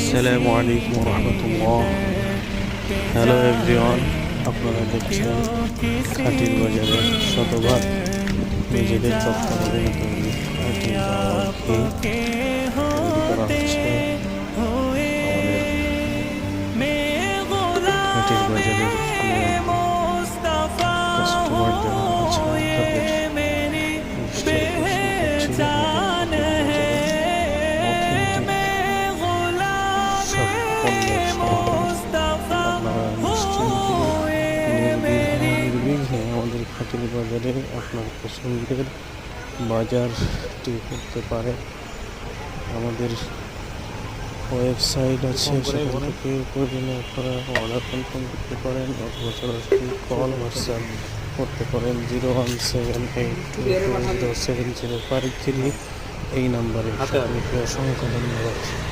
আসসালামু আলাইকুম রহমতুল্লাহ। Hello everyone, আপনারা দেখছেন খাটির বাজারের শতভাগ নিজেদের তত্ত্বাবধানে তৈরি খাঁটি গাওয়ার ঘি তৈরি করা হচ্ছে আমাদের খাটির বাজারের কাস্টমার যারা আছেন তাদের নিশ্চয় প্রশ্ন করছি আমাদের খাটির বাজারে সব পণ্যের সমাধান আপনারা নির্বিঘ্নে আমাদের খাটির বাজারে আপনার পছন্দের বাজারটি করতে পারে। আমাদের ওয়েবসাইট আছে, সেখান থেকে প্রয়োজনে আপনারা অর্ডার কনফার্ম করতে পারেন অথবা সরাসরি কল হোয়াটসঅ্যাপ করতে পারেন 01782220705 এই নাম্বারে। আপনাকে অসংখ্য ধন্যবাদ।